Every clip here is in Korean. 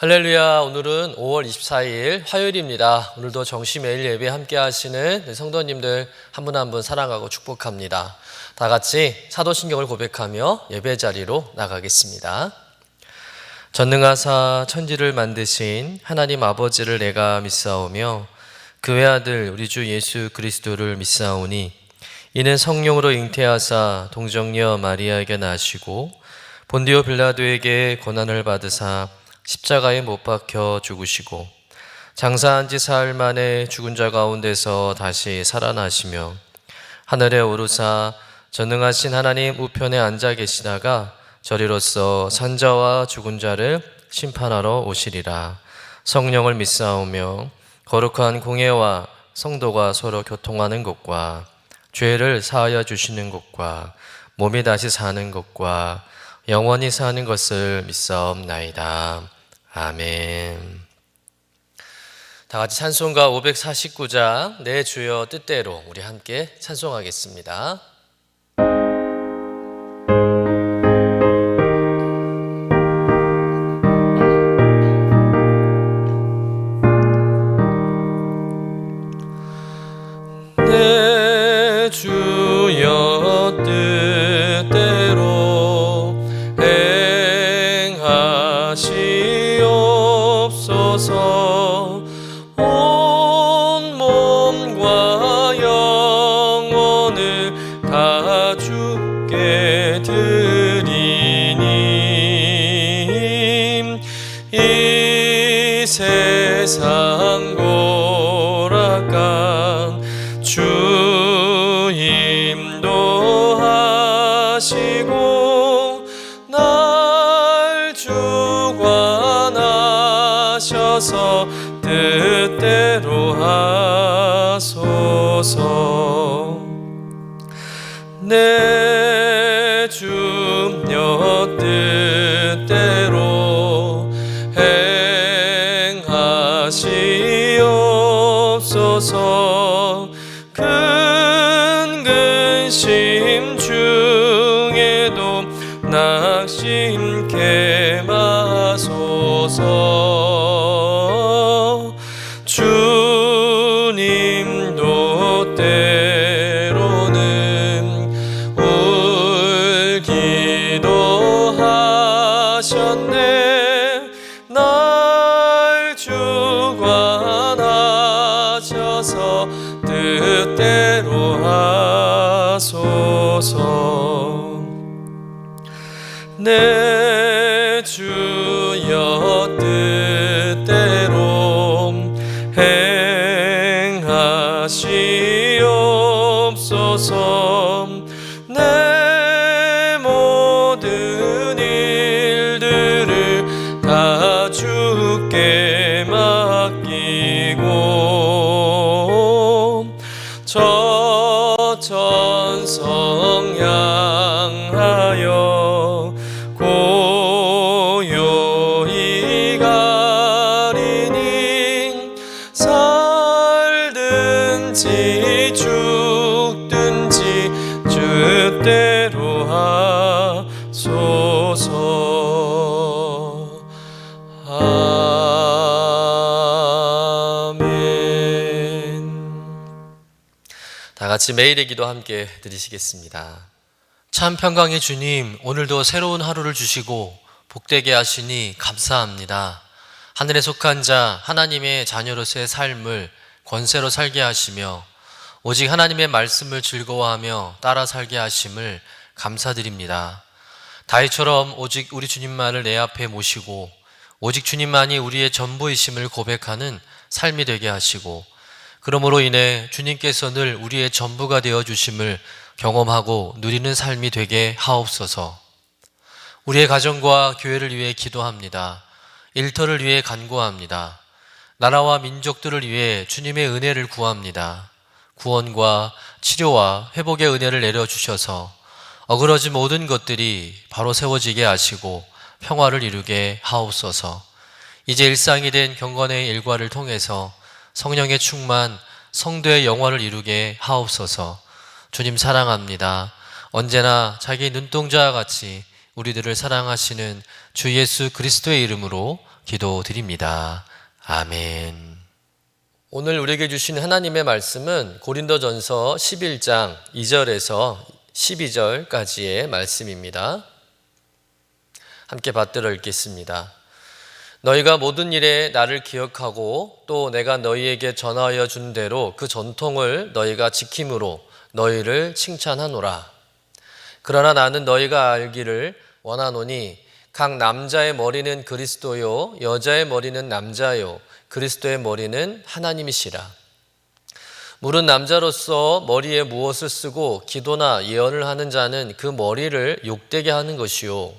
할렐루야. 오늘은 5월 24일 화요일입니다. 오늘도 정시 매일 예배 함께 하시는 성도님들 한 분 한 분 사랑하고 축복합니다. 다 같이 사도신경을 고백하며 예배 자리로 나가겠습니다. 전능하사 천지를 만드신 하나님 아버지를 내가 믿사오며 그 외아들 우리 주 예수 그리스도를 믿사오니 이는 성령으로 잉태하사 동정녀 마리아에게 나시고 본디오 빌라도에게 고난을 받으사 십자가에 못 박혀 죽으시고 장사한 지 사흘 만에 죽은 자 가운데서 다시 살아나시며 하늘에 오르사 전능하신 하나님 우편에 앉아 계시다가 저리로서 산자와 죽은 자를 심판하러 오시리라. 성령을 믿사오며 거룩한 공예와 성도가 서로 교통하는 것과 죄를 사하여 주시는 것과 몸이 다시 사는 것과 영원히 사는 것을 믿사옵나이다. 아멘. 다 같이 찬송가 549장 내 주여 뜻대로 우리 함께 찬송하겠습니다. 내 주여 뜻대로 행하시옵소서. 온 몸과 영혼을 다 주께 드리니 이 세상 고락간 주 인도하시고 날 주관하셔서 뜻대로 하소서. 내 주여 뜻대로 행하시옵소서. 큰 근심 중에도 낙심케 마소서. 주님도 때로는 울기도 하셨네. 날 주관하셔서 뜻대로 하소서. 내 주여 뜻대로 행하시옵소서. 내 모든 일들을 다 주께 맡기고 저 천성 향하여 고요히 가리니 살든지 죽든지 주대로 하소서. 아멘. 다 같이 매일의 기도 함께 드리시겠습니다. 참 평강의 주님, 오늘도 새로운 하루를 주시고 복되게 하시니 감사합니다. 하늘에 속한 자 하나님의 자녀로서의 삶을 권세로 살게 하시며 오직 하나님의 말씀을 즐거워하며 따라 살게 하심을 감사드립니다. 다윗처럼 오직 우리 주님만을 내 앞에 모시고 오직 주님만이 우리의 전부이심을 고백하는 삶이 되게 하시고 그러므로 인해 주님께서 늘 우리의 전부가 되어 주심을 경험하고 누리는 삶이 되게 하옵소서. 우리의 가정과 교회를 위해 기도합니다. 일터를 위해 간구합니다. 나라와 민족들을 위해 주님의 은혜를 구합니다. 구원과 치료와 회복의 은혜를 내려주셔서 어그러진 모든 것들이 바로 세워지게 하시고 평화를 이루게 하옵소서. 이제 일상이 된 경건의 일과를 통해서 성령의 충만, 성도의 영화를 이루게 하옵소서. 주님 사랑합니다. 언제나 자기 눈동자와 같이 우리들을 사랑하시는 주 예수 그리스도의 이름으로 기도드립니다. 아멘. 오늘 우리에게 주신 하나님의 말씀은 고린도전서 11장 2절에서 12절까지의 말씀입니다. 함께 받들어 읽겠습니다. 너희가 모든 일에 나를 기억하고 또 내가 너희에게 전하여 준 대로 그 전통을 너희가 지킴으로 너희를 칭찬하노라. 그러나 나는 너희가 알기를 원하노니 각 남자의 머리는 그리스도요 여자의 머리는 남자요 그리스도의 머리는 하나님이시라. 물은 남자로서 머리에 무엇을 쓰고 기도나 예언을 하는 자는 그 머리를 욕되게 하는 것이요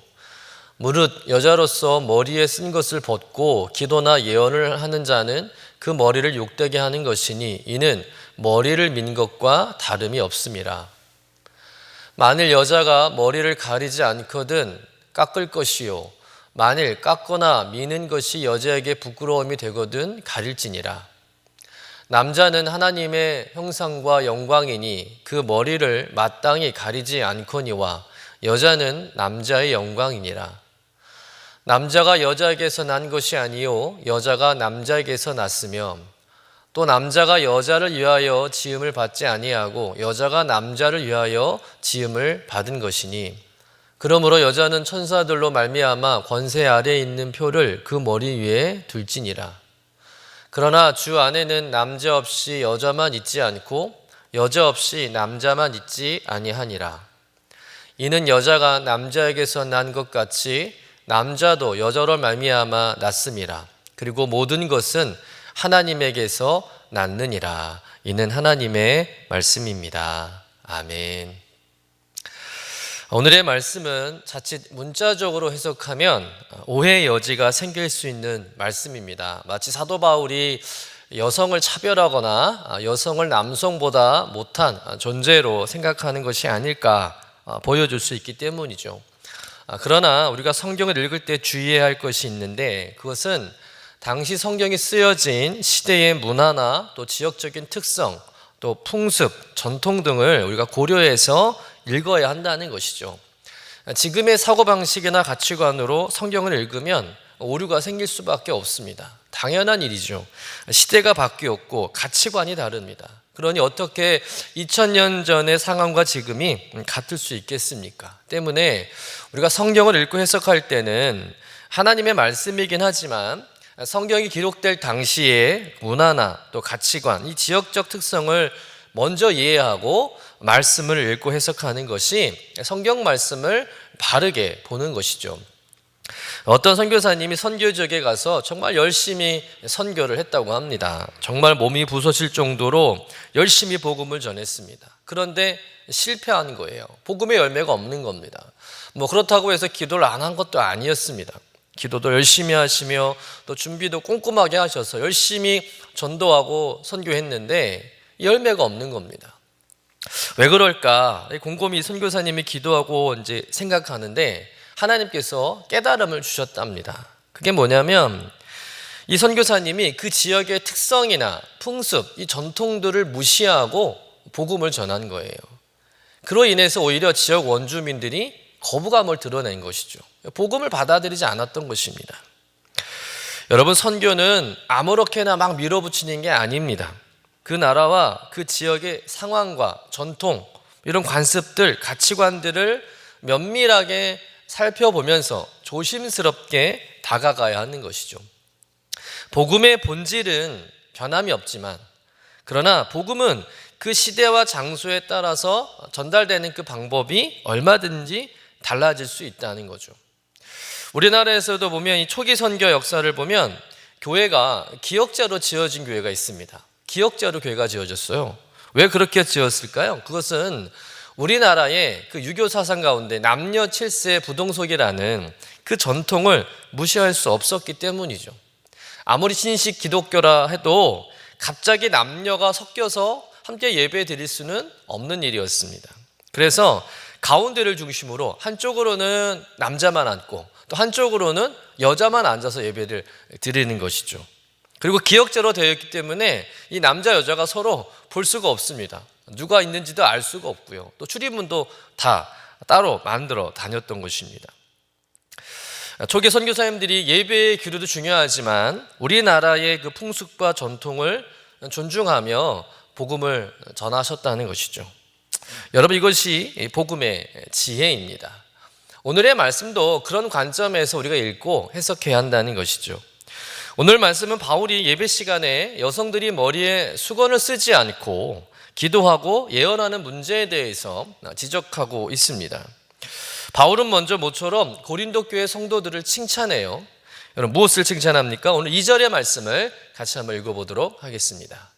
무릇 여자로서 머리에 쓴 것을 벗고 기도나 예언을 하는 자는 그 머리를 욕되게 하는 것이니 이는 머리를 민 것과 다름이 없음이라. 만일 여자가 머리를 가리지 않거든 깎을 것이요 만일 깎거나 미는 것이 여자에게 부끄러움이 되거든 가릴지니라. 남자는 하나님의 형상과 영광이니 그 머리를 마땅히 가리지 않거니와 여자는 남자의 영광이니라. 남자가 여자에게서 난 것이 아니요 여자가 남자에게서 났으며 또 남자가 여자를 위하여 지음을 받지 아니하고 여자가 남자를 위하여 지음을 받은 것이니 그러므로 여자는 천사들로 말미암아 권세 아래에 있는 표를 그 머리 위에 둘지니라. 그러나 주 안에는 남자 없이 여자만 있지 않고 여자 없이 남자만 있지 아니하니라. 이는 여자가 남자에게서 난 것 같이 남자도 여자로 말미암아 났음이라. 그리고 모든 것은 하나님에게서 났느니라. 이는 하나님의 말씀입니다. 아멘. 오늘의 말씀은 자칫 문자적으로 해석하면 오해의 여지가 생길 수 있는 말씀입니다. 마치 사도 바울이 여성을 차별하거나 여성을 남성보다 못한 존재로 생각하는 것이 아닐까 보여줄 수 있기 때문이죠. 그러나 우리가 성경을 읽을 때 주의해야 할 것이 있는데 그것은 당시 성경이 쓰여진 시대의 문화나 또 지역적인 특성, 또 풍습, 전통 등을 우리가 고려해서 읽어야 한다는 것이죠. 지금의 사고방식이나 가치관으로 성경을 읽으면 오류가 생길 수밖에 없습니다. 당연한 일이죠. 시대가 바뀌었고 가치관이 다릅니다. 그러니 어떻게 2000년 전의 상황과 지금이 같을 수 있겠습니까? 때문에 우리가 성경을 읽고 해석할 때는 하나님의 말씀이긴 하지만 성경이 기록될 당시의 문화나 또 가치관, 이 지역적 특성을 먼저 이해하고 말씀을 읽고 해석하는 것이 성경 말씀을 바르게 보는 것이죠. 어떤 선교사님이 선교 지역에 가서 정말 열심히 선교를 했다고 합니다. 정말 몸이 부서질 정도로 열심히 복음을 전했습니다. 그런데 실패한 거예요. 복음의 열매가 없는 겁니다. 그렇다고 해서 기도를 안 한 것도 아니었습니다. 기도도 열심히 하시며 또 준비도 꼼꼼하게 하셔서 열심히 전도하고 선교했는데 열매가 없는 겁니다. 왜 그럴까? 곰곰이 선교사님이 기도하고 이제 생각하는데 하나님께서 깨달음을 주셨답니다. 그게 뭐냐면 이 선교사님이 그 지역의 특성이나 풍습, 이 전통들을 무시하고 복음을 전한 거예요. 그로 인해서 오히려 지역 원주민들이 거부감을 드러낸 것이죠. 복음을 받아들이지 않았던 것입니다. 여러분, 선교는 아무렇게나 막 밀어붙이는 게 아닙니다. 그 나라와 그 지역의 상황과 전통, 이런 관습들, 가치관들을 면밀하게 살펴보면서 조심스럽게 다가가야 하는 것이죠. 복음의 본질은 변함이 없지만, 그러나 복음은 그 시대와 장소에 따라서 전달되는 그 방법이 얼마든지 달라질 수 있다는 거죠. 우리나라에서도 보면 이 초기 선교 역사를 보면 교회가 기역자로 지어진 교회가 있습니다. 기역자로 교회가 지어졌어요. 왜 그렇게 지었을까요? 그것은 우리나라의 그 유교 사상 가운데 남녀 7세 부동석이라는 그 전통을 무시할 수 없었기 때문이죠. 아무리 신식 기독교라 해도 갑자기 남녀가 섞여서 함께 예배 드릴 수는 없는 일이었습니다. 그래서 가운데를 중심으로 한쪽으로는 남자만 앉고 또 한쪽으로는 여자만 앉아서 예배를 드리는 것이죠. 그리고 기역자로 되어 있기 때문에 이 남자 여자가 서로 볼 수가 없습니다. 누가 있는지도 알 수가 없고요. 또 출입문도 다 따로 만들어 다녔던 것입니다. 초기 선교사님들이 예배의 규례도 중요하지만 우리나라의 그 풍습과 전통을 존중하며 복음을 전하셨다는 것이죠. 여러분, 이것이 복음의 지혜입니다. 오늘의 말씀도 그런 관점에서 우리가 읽고 해석해야 한다는 것이죠. 오늘 말씀은 바울이 예배 시간에 여성들이 머리에 수건을 쓰지 않고 기도하고 예언하는 문제에 대해서 지적하고 있습니다. 바울은 먼저 모처럼 고린도 교회 성도들을 칭찬해요. 여러분, 무엇을 칭찬합니까? 오늘 2절의 말씀을 같이 한번 읽어보도록 하겠습니다.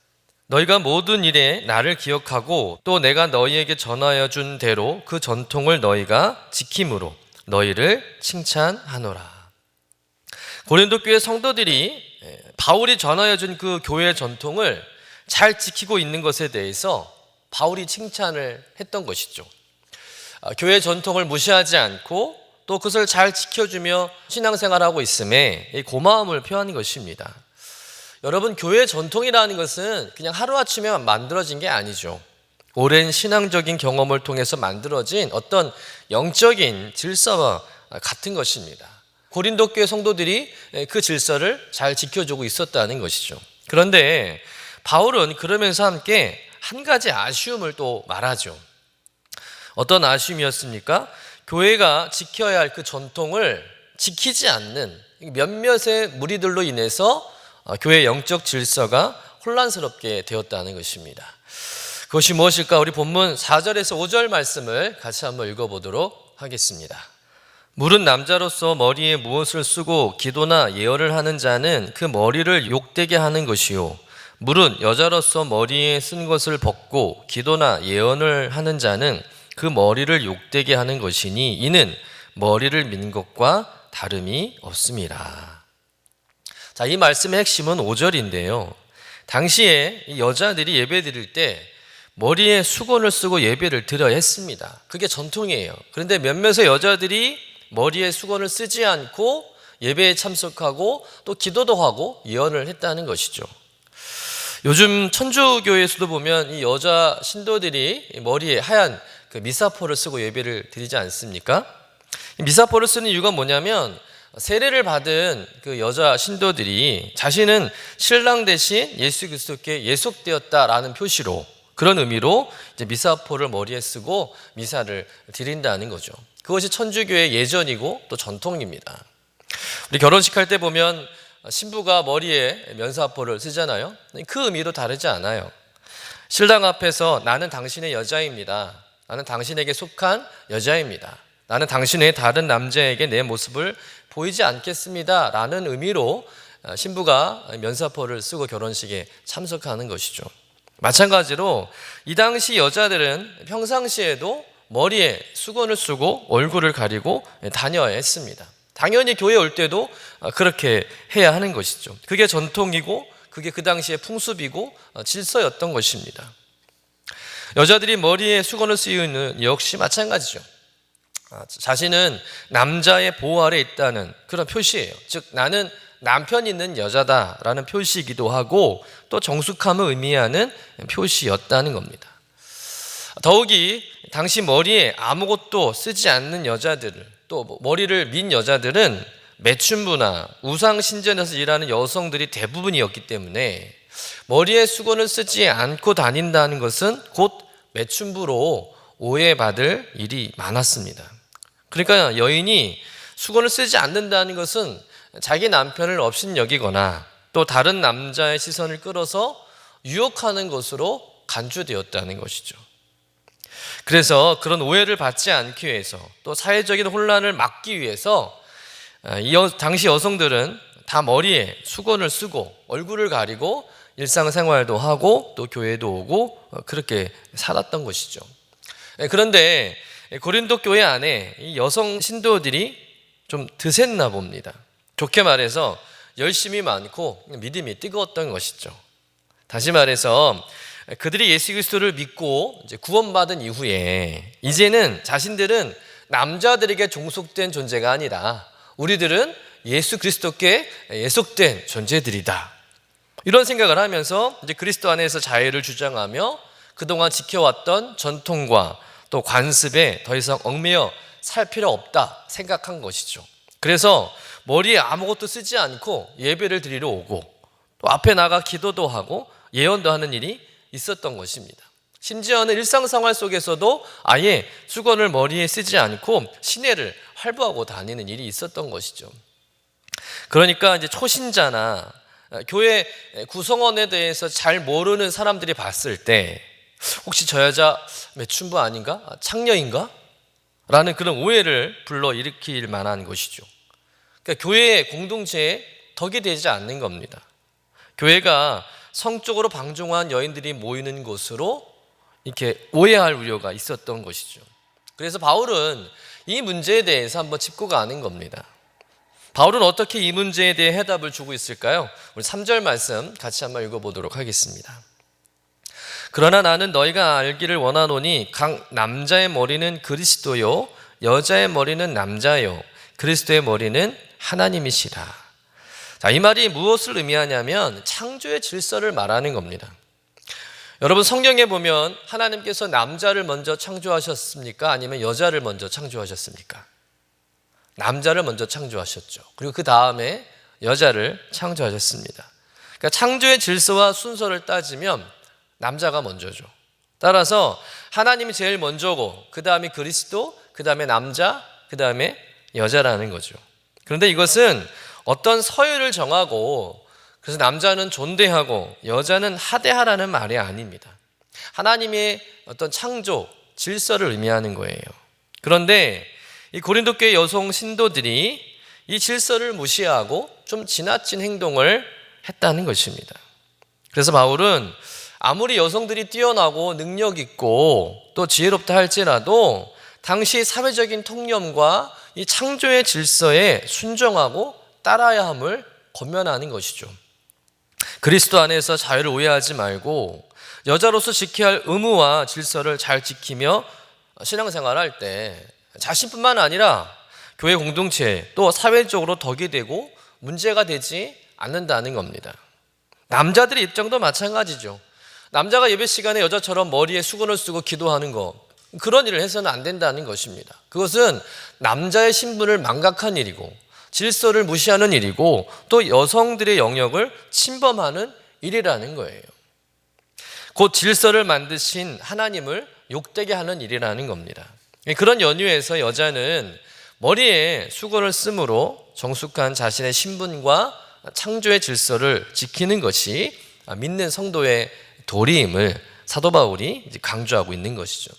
너희가 모든 일에 나를 기억하고 또 내가 너희에게 전하여 준 대로 그 전통을 너희가 지킴으로 너희를 칭찬하노라. 고린도 교회 성도들이 바울이 전하여 준 그 교회 전통을 잘 지키고 있는 것에 대해서 바울이 칭찬을 했던 것이죠. 교회 전통을 무시하지 않고 또 그것을 잘 지켜주며 신앙생활하고 있음에 고마움을 표하는 것입니다. 여러분, 교회 전통이라는 것은 그냥 하루아침에 만들어진 게 아니죠. 오랜 신앙적인 경험을 통해서 만들어진 어떤 영적인 질서와 같은 것입니다. 고린도 교회 성도들이 그 질서를 잘 지켜주고 있었다는 것이죠. 그런데 바울은 그러면서 함께 한 가지 아쉬움을 또 말하죠. 어떤 아쉬움이었습니까? 교회가 지켜야 할 그 전통을 지키지 않는 몇몇의 무리들로 인해서 교회의 영적 질서가 혼란스럽게 되었다는 것입니다. 그것이 무엇일까? 우리 본문 4절에서 5절 말씀을 같이 한번 읽어보도록 하겠습니다. 물은 남자로서 머리에 무엇을 쓰고 기도나 예언을 하는 자는 그 머리를 욕되게 하는 것이요, 물은 여자로서 머리에 쓴 것을 벗고 기도나 예언을 하는 자는 그 머리를 욕되게 하는 것이니 이는 머리를 민 것과 다름이 없음이라. 자, 이 말씀의 핵심은 5절인데요. 당시에 이 여자들이 예배 드릴 때 머리에 수건을 쓰고 예배를 드려야 했습니다. 그게 전통이에요. 그런데 몇몇의 여자들이 머리에 수건을 쓰지 않고 예배에 참석하고 또 기도도 하고 예언을 했다는 것이죠. 요즘 천주교에서도 보면 이 여자 신도들이 머리에 하얀 그 미사포를 쓰고 예배를 드리지 않습니까? 미사포를 쓰는 이유가 뭐냐면 세례를 받은 그 여자 신도들이 자신은 신랑 대신 예수 그리스도께 예속되었다라는 표시로, 그런 의미로 이제 미사포를 머리에 쓰고 미사를 드린다는 거죠. 그것이 천주교의 예전이고 또 전통입니다. 우리 결혼식 할 때 보면 신부가 머리에 면사포를 쓰잖아요. 그 의미도 다르지 않아요. 신랑 앞에서 나는 당신의 여자입니다. 나는 당신에게 속한 여자입니다. 나는 당신 외에 다른 남자에게 내 모습을 보이지 않겠습니다. 라는 의미로 신부가 면사포를 쓰고 결혼식에 참석하는 것이죠. 마찬가지로 이 당시 여자들은 평상시에도 머리에 수건을 쓰고 얼굴을 가리고 다녀야 했습니다. 당연히 교회에 올 때도 그렇게 해야 하는 것이죠. 그게 전통이고 그게 그 당시의 풍습이고 질서였던 것입니다. 여자들이 머리에 수건을 쓰이는 역시 마찬가지죠. 자신은 남자의 보호 아래 있다는 그런 표시예요. 즉 나는 남편 있는 여자다라는 표시이기도 하고 또 정숙함을 의미하는 표시였다는 겁니다. 더욱이 당시 머리에 아무것도 쓰지 않는 여자들을, 또 머리를 민 여자들은 매춘부나 우상신전에서 일하는 여성들이 대부분이었기 때문에 머리에 수건을 쓰지 않고 다닌다는 것은 곧 매춘부로 오해받을 일이 많았습니다. 그러니까 여인이 수건을 쓰지 않는다는 것은 자기 남편을 업신여기거나 또 다른 남자의 시선을 끌어서 유혹하는 것으로 간주되었다는 것이죠. 그래서 그런 오해를 받지 않기 위해서 또 사회적인 혼란을 막기 위해서 당시 여성들은 다 머리에 수건을 쓰고 얼굴을 가리고 일상생활도 하고 또 교회도 오고 그렇게 살았던 것이죠. 그런데 고린도 교회 안에 이 여성 신도들이 좀 드셌나 봅니다. 좋게 말해서 열심이 많고 믿음이 뜨거웠던 것이죠. 다시 말해서 그들이 예수 그리스도를 믿고 이제 구원받은 이후에 이제는 자신들은 남자들에게 종속된 존재가 아니라 우리들은 예수 그리스도께 예속된 존재들이다. 이런 생각을 하면서 이제 그리스도 안에서 자유를 주장하며 그동안 지켜왔던 전통과 또 관습에 더 이상 얽매여 살 필요 없다 생각한 것이죠. 그래서 머리에 아무것도 쓰지 않고 예배를 드리러 오고 또 앞에 나가 기도도 하고 예언도 하는 일이 있었던 것입니다. 심지어는 일상생활 속에서도 아예 수건을 머리에 쓰지 않고 시내를 활보하고 다니는 일이 있었던 것이죠. 그러니까 이제 초신자나 교회 구성원에 대해서 잘 모르는 사람들이 봤을 때 혹시 저 여자 매춘부 아닌가? 창녀인가? 라는 그런 오해를 불러일으킬 만한 것이죠. 그러니까 교회의 공동체에 덕이 되지 않는 겁니다. 교회가 성적으로 방종한 여인들이 모이는 곳으로 이렇게 오해할 우려가 있었던 것이죠. 그래서 바울은 이 문제에 대해서 한번 짚고 가는 겁니다. 바울은 어떻게 이 문제에 대해 해답을 주고 있을까요? 우리 3절 말씀 같이 한번 읽어보도록 하겠습니다. 그러나 나는 너희가 알기를 원하노니 각 남자의 머리는 그리스도요 여자의 머리는 남자요 그리스도의 머리는 하나님이시라. 자, 이 말이 무엇을 의미하냐면 창조의 질서를 말하는 겁니다. 여러분 성경에 보면 하나님께서 남자를 먼저 창조하셨습니까? 아니면 여자를 먼저 창조하셨습니까? 남자를 먼저 창조하셨죠. 그리고 그 다음에 여자를 창조하셨습니다. 그러니까 창조의 질서와 순서를 따지면 남자가 먼저죠. 따라서 하나님이 제일 먼저고 그 다음에 그리스도, 그 다음에 남자, 그 다음에 여자라는 거죠. 그런데 이것은 어떤 서열을 정하고 그래서 남자는 존대하고 여자는 하대하라는 말이 아닙니다. 하나님의 어떤 창조, 질서를 의미하는 거예요. 그런데 이 고린도 교회 여성 신도들이 이 질서를 무시하고 좀 지나친 행동을 했다는 것입니다. 그래서 바울은 아무리 여성들이 뛰어나고 능력 있고 또 지혜롭다 할지라도 당시 사회적인 통념과 이 창조의 질서에 순종하고 따라야 함을 권면하는 것이죠. 그리스도 안에서 자유를 오해하지 말고 여자로서 지켜야 할 의무와 질서를 잘 지키며 신앙생활할 때 자신뿐만 아니라 교회 공동체 또 사회적으로 덕이 되고 문제가 되지 않는다는 겁니다. 남자들의 입장도 마찬가지죠. 남자가 예배 시간에 여자처럼 머리에 수건을 쓰고 기도하는 거 그런 일을 해서는 안 된다는 것입니다. 그것은 남자의 신분을 망각한 일이고 질서를 무시하는 일이고 또 여성들의 영역을 침범하는 일이라는 거예요. 곧 질서를 만드신 하나님을 욕되게 하는 일이라는 겁니다. 그런 연유에서 여자는 머리에 수건을 쓰므로 정숙한 자신의 신분과 창조의 질서를 지키는 것이 믿는 성도의 도리임을 사도 바울이 강조하고 있는 것이죠.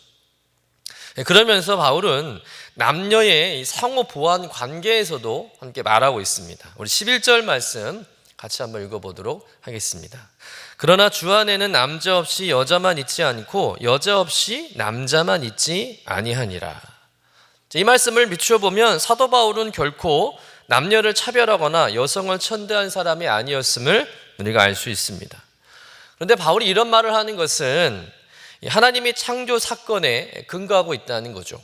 그러면서 바울은 남녀의 상호 보완 관계에서도 함께 말하고 있습니다. 우리 11절 말씀 같이 한번 읽어보도록 하겠습니다. 그러나 주 안에는 남자 없이 여자만 있지 않고 여자 없이 남자만 있지 아니하니라. 이 말씀을 비추어 보면 사도 바울은 결코 남녀를 차별하거나 여성을 천대한 사람이 아니었음을 우리가 알 수 있습니다. 그런데 바울이 이런 말을 하는 것은 하나님이 창조 사건에 근거하고 있다는 거죠.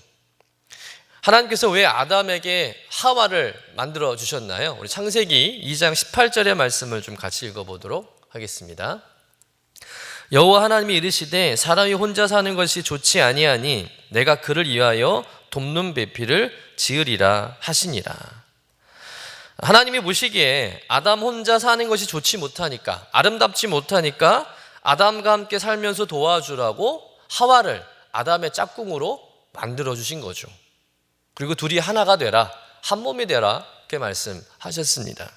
하나님께서 왜 아담에게 하와를 만들어 주셨나요? 우리 창세기 2장 18절의 말씀을 좀 같이 읽어보도록 하겠습니다. 여호와 하나님이 이르시되 사람이 혼자 사는 것이 좋지 아니하니 내가 그를 위하여 돕는 배필을 지으리라 하시니라. 하나님이 보시기에 아담 혼자 사는 것이 좋지 못하니까 아름답지 못하니까 아담과 함께 살면서 도와주라고 하와를 아담의 짝꿍으로 만들어 주신 거죠. 그리고 둘이 하나가 되라, 한 몸이 되라 이렇게 말씀하셨습니다.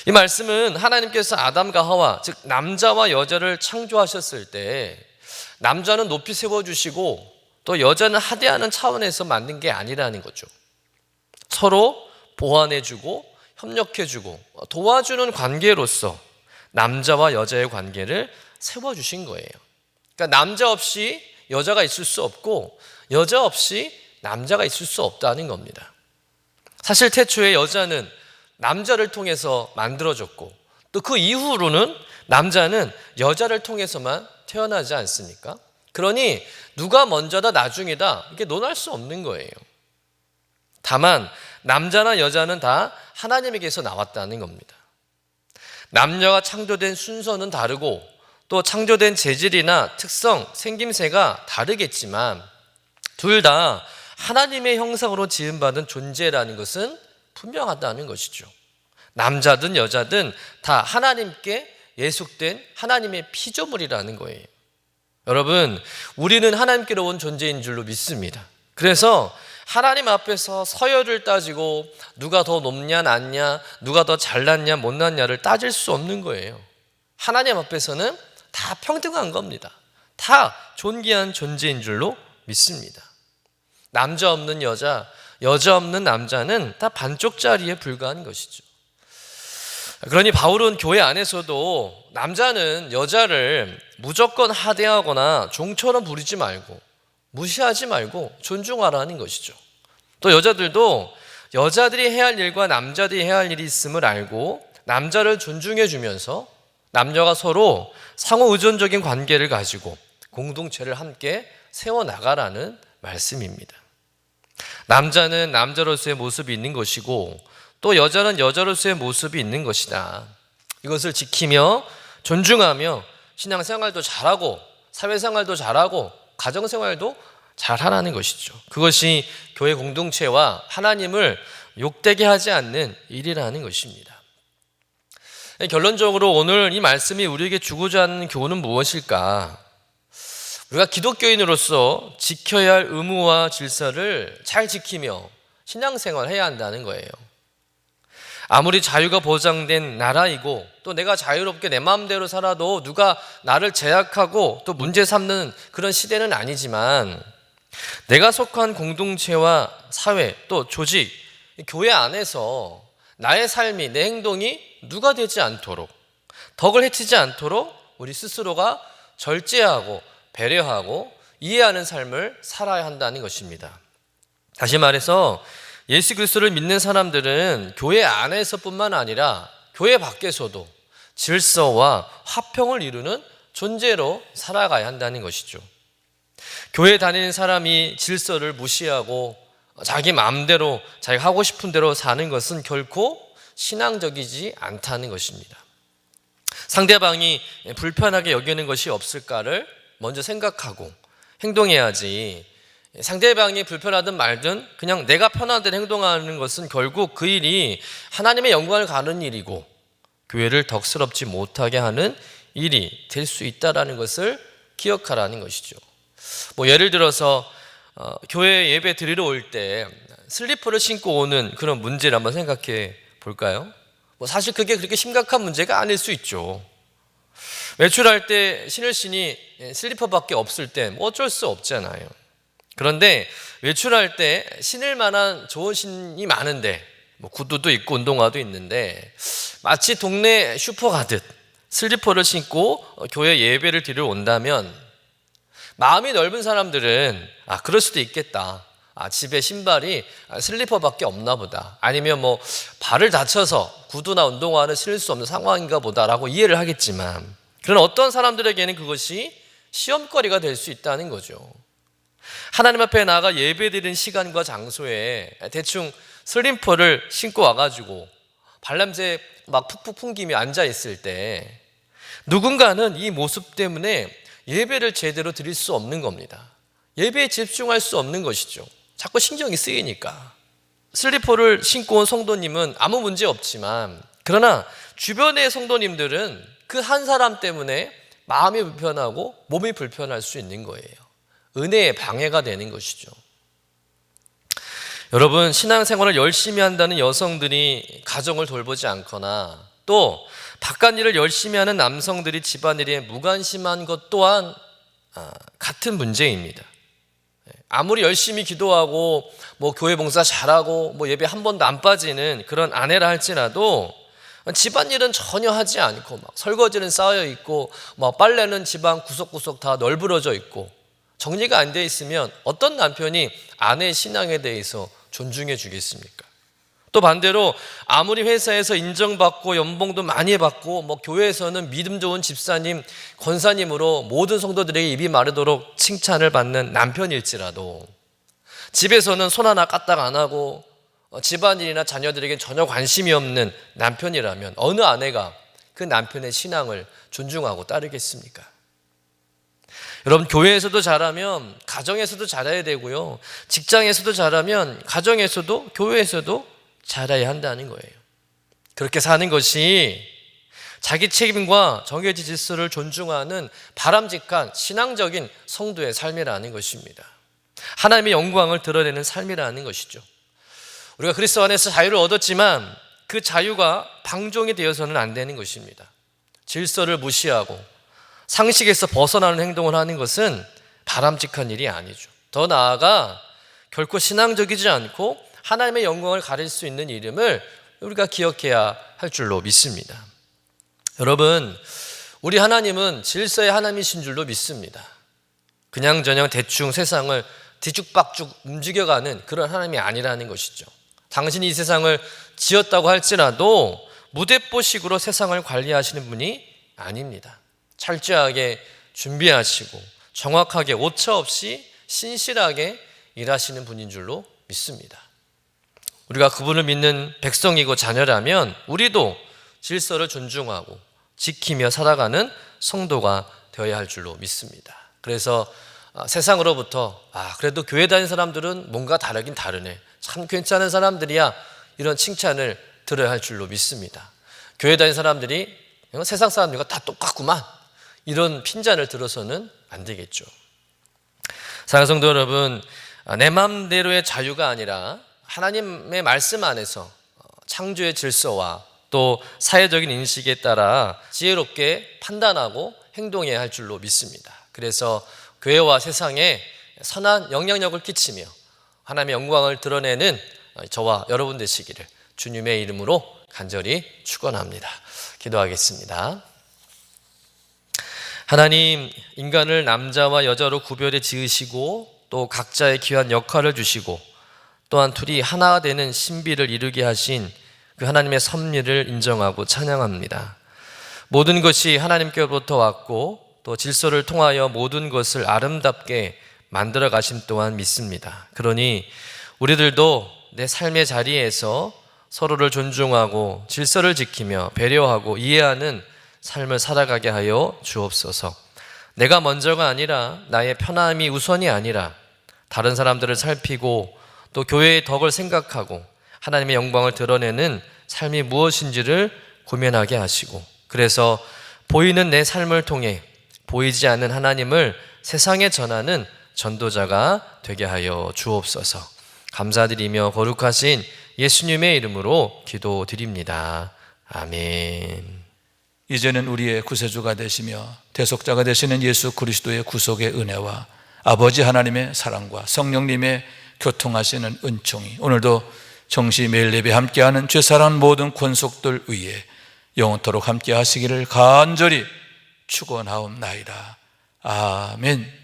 이 말씀은 하나님께서 아담과 하와 즉 남자와 여자를 창조하셨을 때 남자는 높이 세워주시고 또 여자는 하대하는 차원에서 만든 게 아니라는 거죠. 서로 보완해주고 협력해주고 도와주는 관계로서 남자와 여자의 관계를 세워주신 거예요. 그러니까 남자 없이 여자가 있을 수 없고 여자 없이 남자가 있을 수 없다는 겁니다. 사실 태초에 여자는 남자를 통해서 만들어졌고 또 그 이후로는 남자는 여자를 통해서만 태어나지 않습니까? 그러니 누가 먼저다 나중이다 이렇게 논할 수 없는 거예요. 다만 남자나 여자는 다 하나님에게서 나왔다는 겁니다. 남녀가 창조된 순서는 다르고 또 창조된 재질이나 특성, 생김새가 다르겠지만 둘 다 하나님의 형상으로 지음받은 존재라는 것은 분명하다는 것이죠. 남자든 여자든 다 하나님께 예속된 하나님의 피조물이라는 거예요. 여러분, 우리는 하나님께로 온 존재인 줄로 믿습니다. 그래서 하나님 앞에서 서열을 따지고 누가 더 높냐 낮냐, 누가 더 잘났냐 못났냐를 따질 수 없는 거예요. 하나님 앞에서는 다 평등한 겁니다. 다 존귀한 존재인 줄로 믿습니다. 남자 없는 여자, 여자 없는 남자는 다 반쪽짜리에 불과한 것이죠. 그러니 바울은 교회 안에서도 남자는 여자를 무조건 하대하거나 종처럼 부리지 말고 무시하지 말고 존중하라는 것이죠. 또 여자들도 여자들이 해야 할 일과 남자들이 해야 할 일이 있음을 알고 남자를 존중해 주면서 남녀가 서로 상호 의존적인 관계를 가지고 공동체를 함께 세워나가라는 말씀입니다. 남자는 남자로서의 모습이 있는 것이고 또 여자는 여자로서의 모습이 있는 것이다. 이것을 지키며 존중하며 신앙생활도 잘하고 사회생활도 잘하고 가정생활도 잘하라는 것이죠. 그것이 교회 공동체와 하나님을 욕되게 하지 않는 일이라는 것입니다. 결론적으로 오늘 이 말씀이 우리에게 주고자 하는 교훈은 무엇일까? 우리가 기독교인으로서 지켜야 할 의무와 질서를 잘 지키며 신앙생활을 해야 한다는 거예요. 아무리 자유가 보장된 나라이고 또 내가 자유롭게 내 마음대로 살아도 누가 나를 제약하고 또 문제 삼는 그런 시대는 아니지만 내가 속한 공동체와 사회 또 조직, 교회 안에서 나의 삶이 내 행동이 누가 되지 않도록 덕을 해치지 않도록 우리 스스로가 절제하고 배려하고 이해하는 삶을 살아야 한다는 것입니다. 다시 말해서 예수 그리스도를 믿는 사람들은 교회 안에서뿐만 아니라 교회 밖에서도 질서와 화평을 이루는 존재로 살아가야 한다는 것이죠. 교회 다니는 사람이 질서를 무시하고 자기 마음대로 자기가 하고 싶은 대로 사는 것은 결코 신앙적이지 않다는 것입니다. 상대방이 불편하게 여기는 것이 없을까를 먼저 생각하고 행동해야지, 상대방이 불편하든 말든 그냥 내가 편한 대로 행동하는 것은 결국 그 일이 하나님의 영광을 가는 일이고 교회를 덕스럽지 못하게 하는 일이 될 수 있다는 것을 기억하라는 것이죠. 예를 들어서 교회 예배 드리러 올 때 슬리퍼를 신고 오는 그런 문제를 한번 생각해 볼까요? 사실 그게 그렇게 심각한 문제가 아닐 수 있죠. 외출할 때 신을 신이 슬리퍼밖에 없을 때 어쩔 수 없잖아요. 그런데 외출할 때 신을 만한 좋은 신이 많은데 구두도 있고 운동화도 있는데 마치 동네 슈퍼 가듯 슬리퍼를 신고 교회 예배를 드리러 온다면 마음이 넓은 사람들은 그럴 수도 있겠다. 집에 신발이 슬리퍼밖에 없나 보다. 아니면 발을 다쳐서 구두나 운동화를 신을 수 없는 상황인가 보다라고 이해를 하겠지만 그런 어떤 사람들에게는 그것이 시험거리가 될 수 있다는 거죠. 하나님 앞에 나아가 예배드리는 시간과 장소에 대충 슬리퍼를 신고 와가지고 발냄새 막 푹푹 풍기며 앉아있을 때 누군가는 이 모습 때문에 예배를 제대로 드릴 수 없는 겁니다. 예배에 집중할 수 없는 것이죠. 자꾸 신경이 쓰이니까. 슬리퍼를 신고 온 성도님은 아무 문제 없지만 그러나 주변의 성도님들은 그 한 사람 때문에 마음이 불편하고 몸이 불편할 수 있는 거예요. 은혜의 방해가 되는 것이죠. 여러분, 신앙생활을 열심히 한다는 여성들이 가정을 돌보지 않거나 또 바깥 일을 열심히 하는 남성들이 집안일에 무관심한 것 또한 같은 문제입니다. 아무리 열심히 기도하고 교회 봉사 잘하고 예배 한 번도 안 빠지는 그런 아내라 할지라도 집안일은 전혀 하지 않고 설거지는 쌓여 있고 빨래는 집안 구석구석 다 널브러져 있고 정리가 안 돼 있으면 어떤 남편이 아내의 신앙에 대해서 존중해 주겠습니까? 또 반대로 아무리 회사에서 인정받고 연봉도 많이 받고 교회에서는 믿음 좋은 집사님, 권사님으로 모든 성도들에게 입이 마르도록 칭찬을 받는 남편일지라도 집에서는 손 하나 까딱 안 하고 집안일이나 자녀들에게 전혀 관심이 없는 남편이라면 어느 아내가 그 남편의 신앙을 존중하고 따르겠습니까? 여러분, 교회에서도 잘하면 가정에서도 잘해야 되고요. 직장에서도 잘하면 가정에서도 교회에서도 잘해야 한다는 거예요. 그렇게 사는 것이 자기 책임과 정해진 질서를 존중하는 바람직한 신앙적인 성도의 삶이라는 것입니다. 하나님의 영광을 드러내는 삶이라는 것이죠. 우리가 그리스도 안에서 자유를 얻었지만 그 자유가 방종이 되어서는 안 되는 것입니다. 질서를 무시하고 상식에서 벗어나는 행동을 하는 것은 바람직한 일이 아니죠. 더 나아가 결코 신앙적이지 않고 하나님의 영광을 가릴 수 있는 이름을 우리가 기억해야 할 줄로 믿습니다. 여러분, 우리 하나님은 질서의 하나님이신 줄로 믿습니다. 그냥저냥 대충 세상을 뒤죽박죽 움직여가는 그런 하나님이 아니라는 것이죠. 당신이 이 세상을 지었다고 할지라도 무대뽀식으로 세상을 관리하시는 분이 아닙니다. 철저하게 준비하시고 정확하게 오차 없이 신실하게 일하시는 분인 줄로 믿습니다. 우리가 그분을 믿는 백성이고 자녀라면 우리도 질서를 존중하고 지키며 살아가는 성도가 되어야 할 줄로 믿습니다. 그래서 세상으로부터 그래도 교회 다니는 사람들은 뭔가 다르긴 다르네, 참 괜찮은 사람들이야, 이런 칭찬을 들어야 할 줄로 믿습니다. 교회 다니는 사람들이 세상 사람들과 다 똑같구만, 이런 핀잔을 들어서는 안 되겠죠. 사랑하는 성도 여러분, 내 마음대로의 자유가 아니라 하나님의 말씀 안에서 창조의 질서와 또 사회적인 인식에 따라 지혜롭게 판단하고 행동해야 할 줄로 믿습니다. 그래서 교회와 세상에 선한 영향력을 끼치며 하나님의 영광을 드러내는 저와 여러분 되시기를 주님의 이름으로 간절히 축원합니다. 기도하겠습니다. 하나님, 인간을 남자와 여자로 구별해 지으시고 또 각자의 귀한 역할을 주시고 또한 둘이 하나 되는 신비를 이루게 하신 그 하나님의 섭리를 인정하고 찬양합니다. 모든 것이 하나님께로부터 왔고 또 질서를 통하여 모든 것을 아름답게 만들어 가심 또한 믿습니다. 그러니 우리들도 내 삶의 자리에서 서로를 존중하고 질서를 지키며 배려하고 이해하는 삶을 살아가게 하여 주옵소서. 내가 먼저가 아니라 나의 편함이 우선이 아니라 다른 사람들을 살피고 또 교회의 덕을 생각하고 하나님의 영광을 드러내는 삶이 무엇인지를 고민하게 하시고, 그래서 보이는 내 삶을 통해 보이지 않는 하나님을 세상에 전하는 전도자가 되게 하여 주옵소서. 감사드리며 거룩하신 예수님의 이름으로 기도드립니다. 아멘. 이제는 우리의 구세주가 되시며 대속자가 되시는 예수 그리스도의 구속의 은혜와 아버지 하나님의 사랑과 성령님의 교통하시는 은총이 오늘도 정시 매일 예배 함께하는 죄사랑 모든 권속들 위에 영원토록 함께 하시기를 간절히 축원하옵나이다. 아멘.